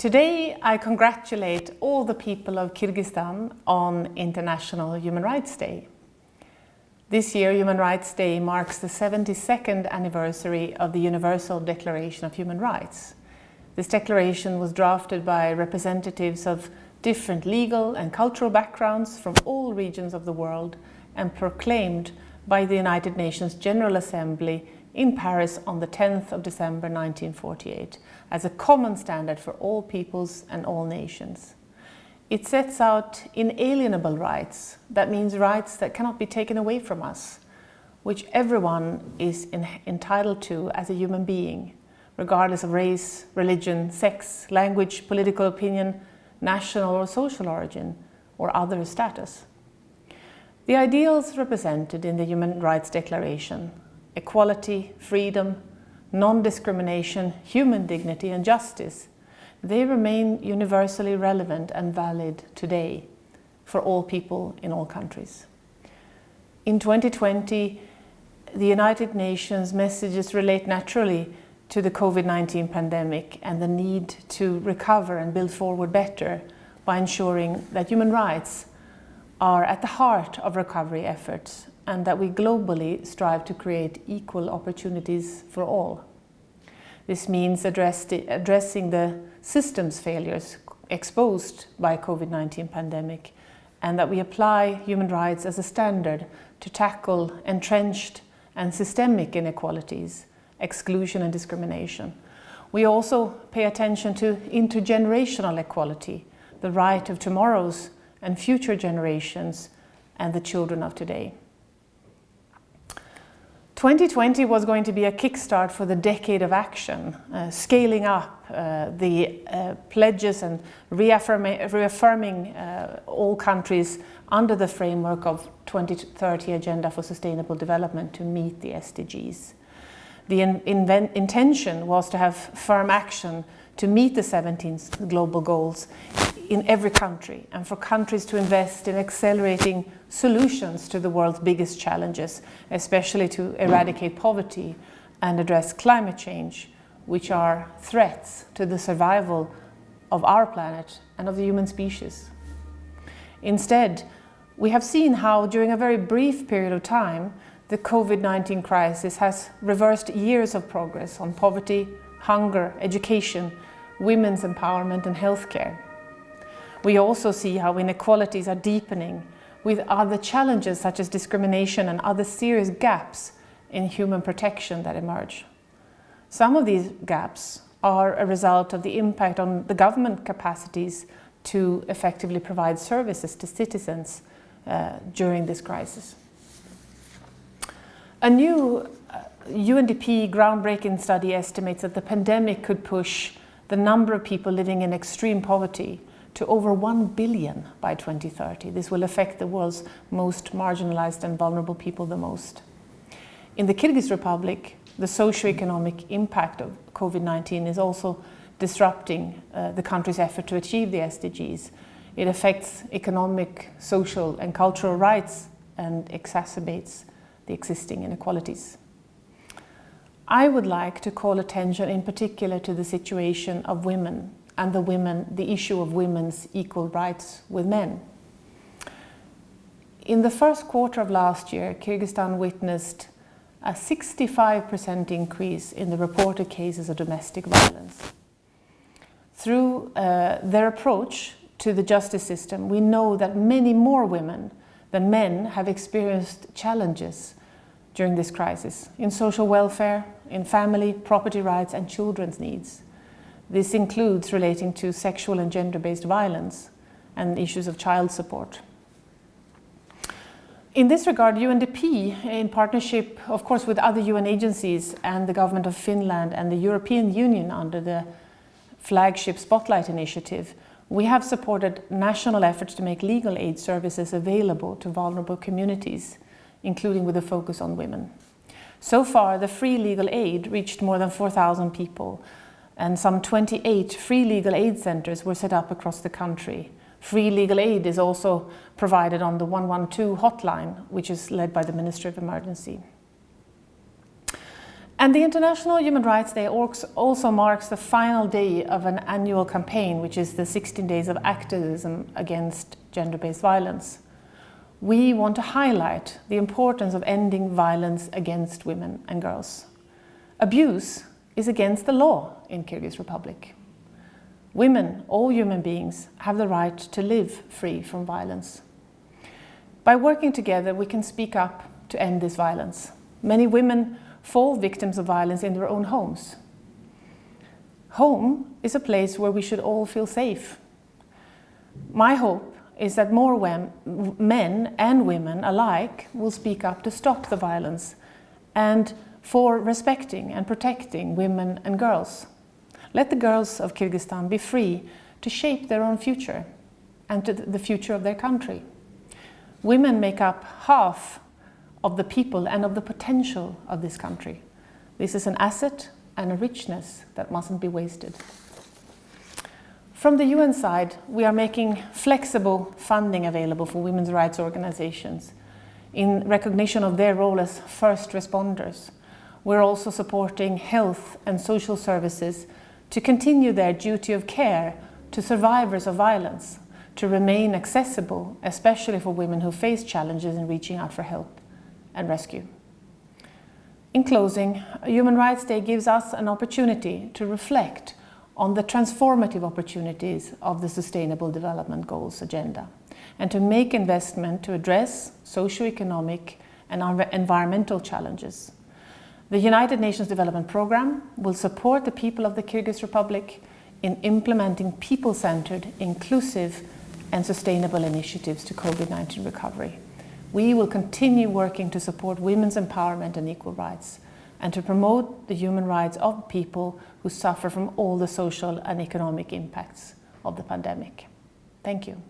Today, I congratulate all the people of Kyrgyzstan on International Human Rights Day. This year, Human Rights Day marks the 72nd anniversary of the Universal Declaration of Human Rights. This declaration was drafted by representatives of different legal and cultural backgrounds from all regions of the world and proclaimed by the United Nations General Assembly in Paris on the 10th of December 1948 as a common standard for all peoples and all nations. It sets out inalienable rights, that means rights that cannot be taken away from us, which everyone is entitled to as a human being, regardless of race, religion, sex, language, political opinion, national or social origin, or other status. The ideals represented in the Human Rights Declaration, equality, freedom, non-discrimination, human dignity and justice, they remain universally relevant and valid today for all people in all countries. In 2020, the United Nations messages relate naturally to the COVID-19 pandemic and the need to recover and build forward better by ensuring that human rights are at the heart of recovery efforts and that we globally strive to create equal opportunities for all. This means addressing the systems failures exposed by COVID-19 pandemic and that we apply human rights as a standard to tackle entrenched and systemic inequalities, exclusion and discrimination. We also pay attention to intergenerational equality, the right of tomorrow's and future generations and the children of today. 2020 was going to be a kickstart for the decade of action, scaling up the pledges and reaffirming all countries under the framework of 2030 Agenda for Sustainable Development to meet the SDGs. The intention was to have firm action to meet the 17 global goals in every country and for countries to invest in accelerating solutions to the world's biggest challenges, especially to eradicate poverty and address climate change, which are threats to the survival of our planet and of the human species. Instead, we have seen how during a very brief period of time, the COVID-19 crisis has reversed years of progress on poverty, hunger, education, women's empowerment and healthcare. We also see how inequalities are deepening with other challenges such as discrimination and other serious gaps in human protection that emerge. Some of these gaps are a result of the impact on the government capacities to effectively provide services to citizens during this crisis. A new UNDP groundbreaking study estimates that the pandemic could push the number of people living in extreme poverty to over 1 billion by 2030. This will affect the world's most marginalized and vulnerable people the most. In the Kyrgyz Republic, the socio-economic impact of COVID-19 is also disrupting the country's effort to achieve the SDGs. It affects economic, social and cultural rights and exacerbates the existing inequalities. I would like to call attention in particular to the situation of women and the issue of women's equal rights with men. In the first quarter of last year, Kyrgyzstan witnessed a 65% increase in the reported cases of domestic violence. Through their approach to the justice system, we know that many more women than men have experienced challenges during this crisis in social welfare, in family, property rights and children's needs. This includes relating to sexual and gender-based violence and issues of child support. In this regard, UNDP, in partnership, of course, with other UN agencies and the government of Finland and the European Union under the flagship Spotlight initiative, we have supported national efforts to make legal aid services available to vulnerable communities, including with a focus on women. So far, the free legal aid reached more than 4,000 people, and some 28 free legal aid centers were set up across the country. Free legal aid is also provided on the 112 hotline, which is led by the Ministry of Emergency. And the International Human Rights Day also marks the final day of an annual campaign, which is the 16 days of activism against gender-based violence. We want to highlight the importance of ending violence against women and girls. Abuse is against the law in Kyrgyz Republic. Women, all human beings, have the right to live free from violence. By working together, we can speak up to end this violence. Many women fall victims of violence in their own homes. Home is a place where we should all feel safe. My hope is that more men and women alike will speak up to stop the violence and for respecting and protecting women and girls. Let the girls of Kyrgyzstan be free to shape their own future and to the future of their country. Women make up half of the people and of the potential of this country. This is an asset and a richness that mustn't be wasted. From the UN side, we are making flexible funding available for women's rights organizations in recognition of their role as first responders. We're also supporting health and social services to continue their duty of care to survivors of violence, to remain accessible, especially for women who face challenges in reaching out for help and rescue. In closing, Human Rights Day gives us an opportunity to reflect on the transformative opportunities of the Sustainable Development Goals agenda and to make investment to address socio-economic and environmental challenges. The United Nations Development Programme will support the people of the Kyrgyz Republic in implementing people-centered, inclusive and sustainable initiatives to COVID-19 recovery. We will continue working to support women's empowerment and equal rights and to promote the human rights of people who suffer from all the social and economic impacts of the pandemic. Thank you.